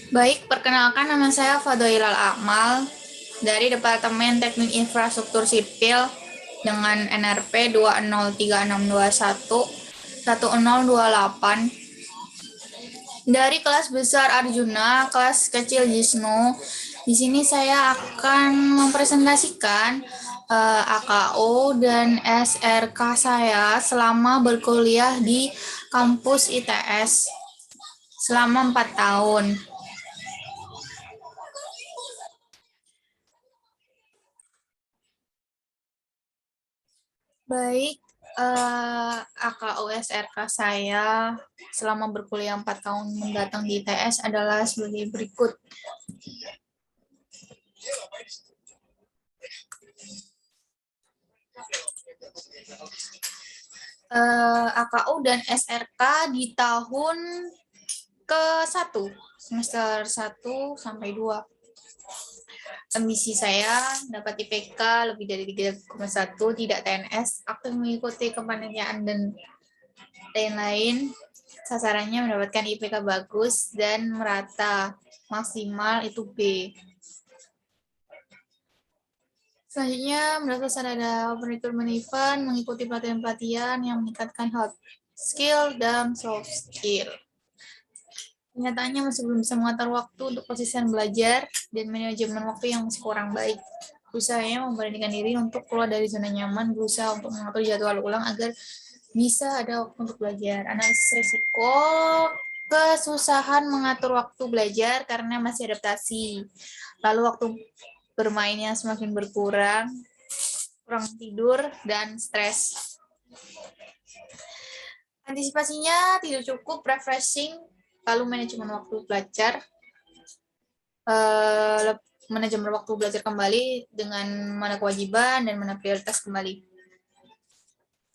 Baik, perkenalkan nama saya Fadoilal Akmal dari Departemen Teknik Infrastruktur Sipil dengan NRP 2036621 1028 dari kelas besar Arjuna, kelas kecil Jisnu. Di sini saya akan mempresentasikan AKO dan SRK saya selama berkuliah di kampus ITS selama 4 tahun. Baik, AKUSRK saya selama berkuliah 4 tahun mendatang di ITS adalah sebagai berikut. AKU dan SRK di tahun ke-1, semester 1 sampai 2. Ambisi saya dapat IPK lebih dari 3,1, tidak TNS, aktif mengikuti kepanitiaan dan lain-lain. Sasarannya mendapatkan IPK bagus dan merata, maksimal itu B. Selanjutnya, mendaftar sarana open recruitment event, mengikuti pelatihan-pelatihan yang meningkatkan hard skill dan soft skill. Kenyataannya masih belum bisa mengatur waktu untuk konsisten belajar dan manajemen waktu yang masih kurang baik. Usahanya memberanikan diri untuk keluar dari zona nyaman, berusaha untuk mengatur jadwal ulang agar bisa ada waktu untuk belajar. Analisis risiko, kesusahan mengatur waktu belajar karena masih adaptasi. Lalu waktu bermainnya semakin berkurang, kurang tidur, dan stres. Antisipasinya tidak cukup refreshing, lalu manajemen waktu belajar, manajemen waktu belajar kembali dengan mana kewajiban dan mana prioritas kembali.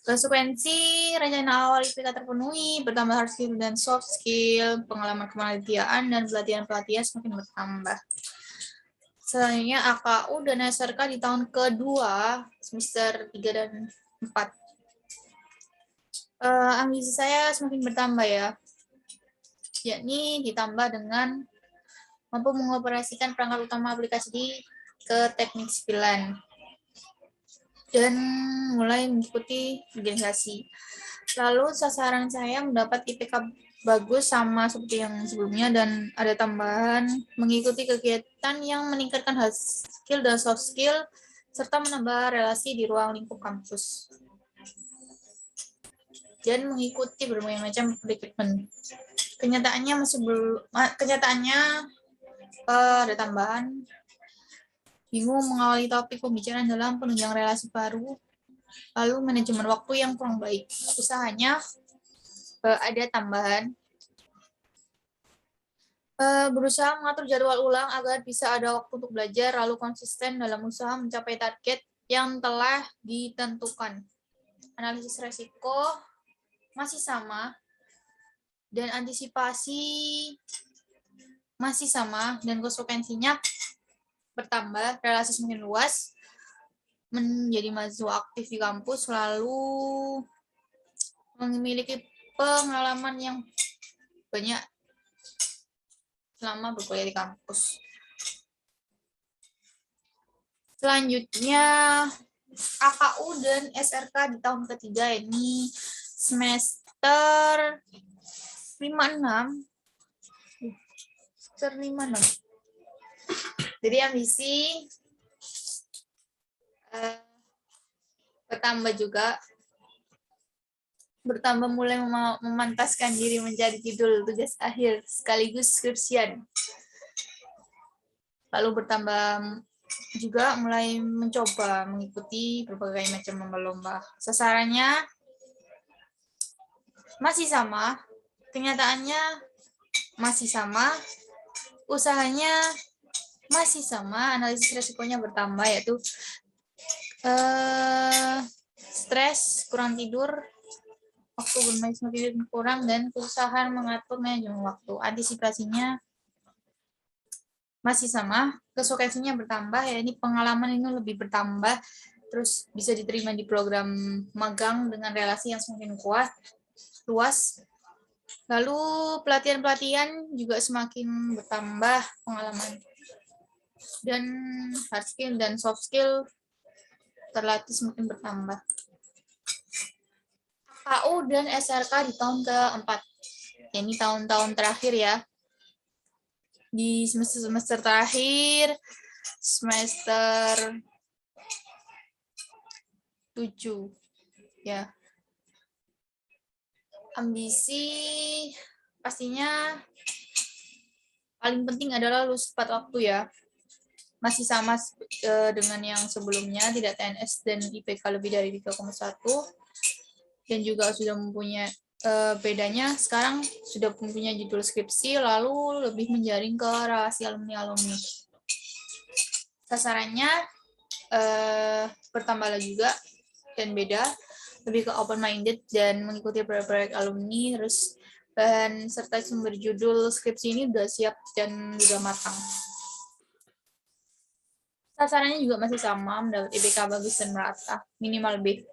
Konsekuensi rencana awal IPK terpenuhi, bertambah hard skill dan soft skill, pengalaman kepanitiaan dan pelatihan-pelatihan semakin bertambah. Selanjutnya AKU dan SRK di tahun kedua, semester 3 dan 4. Ambisi saya semakin bertambah ya, yakni ditambah dengan mampu mengoperasikan perangkat utama aplikasi ke teknik sipilan dan mulai mengikuti organisasi. Lalu sasaran saya mendapat IPK bagus sama seperti yang sebelumnya dan ada tambahan mengikuti kegiatan yang meningkatkan hard skill dan soft skill serta menambah relasi di ruang lingkup kampus dan mengikuti berbagai macam recruitment. Kenyataannya ada tambahan bingung mengawali topik pembicaraan dalam penunjang relasi baru, lalu manajemen waktu yang kurang baik. Usahanya ada tambahan berusaha mengatur jadwal ulang agar bisa ada waktu untuk belajar, lalu konsisten dalam usaha mencapai target yang telah ditentukan. Analisis resiko masih sama, dan antisipasi masih sama, dan konsekuensinya bertambah, relasi semakin luas, menjadi mahasiswa aktif di kampus, lalu memiliki pengalaman yang banyak selama berkuliah di kampus. Selanjutnya AKU dan SRK di tahun ketiga ini semester 56. Semester 56. Jadi ambisi bertambah mulai memantaskan diri menjadi judul tugas akhir sekaligus skripsian. Lalu bertambah juga mulai mencoba mengikuti berbagai macam lomba-lomba. Sasarannya masih sama, kenyataannya masih sama, usahanya masih sama, analisis resikonya bertambah yaitu stres, kurang tidur, waktu bermain semakin kurang, dan kesusahan mengatur manajemen waktu. Antisipasinya masih sama, konsekuensinya bertambah, ya ini pengalaman ini lebih bertambah, terus bisa diterima di program magang dengan relasi yang semakin kuat, luas, Lalu pelatihan-pelatihan juga semakin bertambah pengalaman. Dan hard skill dan soft skill terlatih semakin bertambah. KU dan SRK di tahun keempat. Ini tahun-tahun terakhir ya. Di semester terakhir, semester 7. Ya. Ambisi pastinya paling penting adalah lulus tepat waktu ya. Masih sama dengan yang sebelumnya, tidak TNS dan IPK lebih dari 3,1. Dan juga sudah mempunyai bedanya sekarang sudah mempunyai judul skripsi, lalu lebih menjaring ke rahasia alumni-alumni. Sasarannya bertambah juga dan beda, lebih ke open-minded dan mengikuti proyek-proyek alumni, terus bahan serta sumber judul skripsi ini udah siap dan udah matang. Sasarannya juga masih sama, mendapat IPK bagus dan merata, minimal B.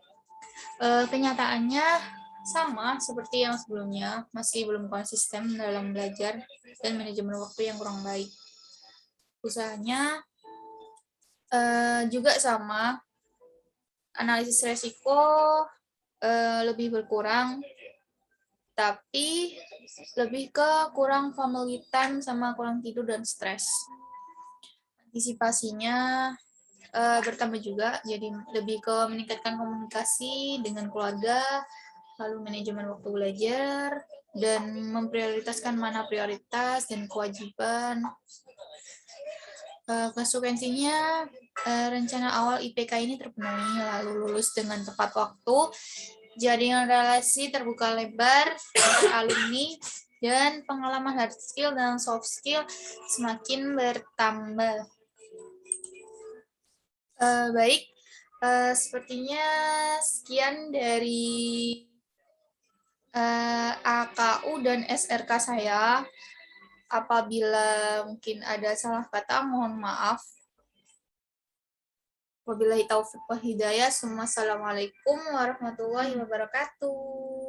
Kenyataannya sama seperti yang sebelumnya, masih belum konsisten dalam belajar dan manajemen waktu yang kurang baik. Usahanya juga sama, analisis resiko lebih berkurang, tapi lebih ke kurang family time sama kurang tidur dan stres. Antisipasinya bertambah juga, jadi lebih ke meningkatkan komunikasi dengan keluarga, lalu manajemen waktu belajar, dan memprioritaskan mana prioritas dan kewajiban. Konsekuensinya, rencana awal IPK ini terpenuhi, lalu lulus dengan tepat waktu, jaringan relasi terbuka lebar alumni, dan pengalaman hard skill dan soft skill semakin bertambah. Baik, sepertinya sekian dari AKU dan SRK saya. Apabila mungkin ada salah kata, mohon maaf. Wabillahi taufiq wal hidayah. Assalamualaikum warahmatullahi wabarakatuh.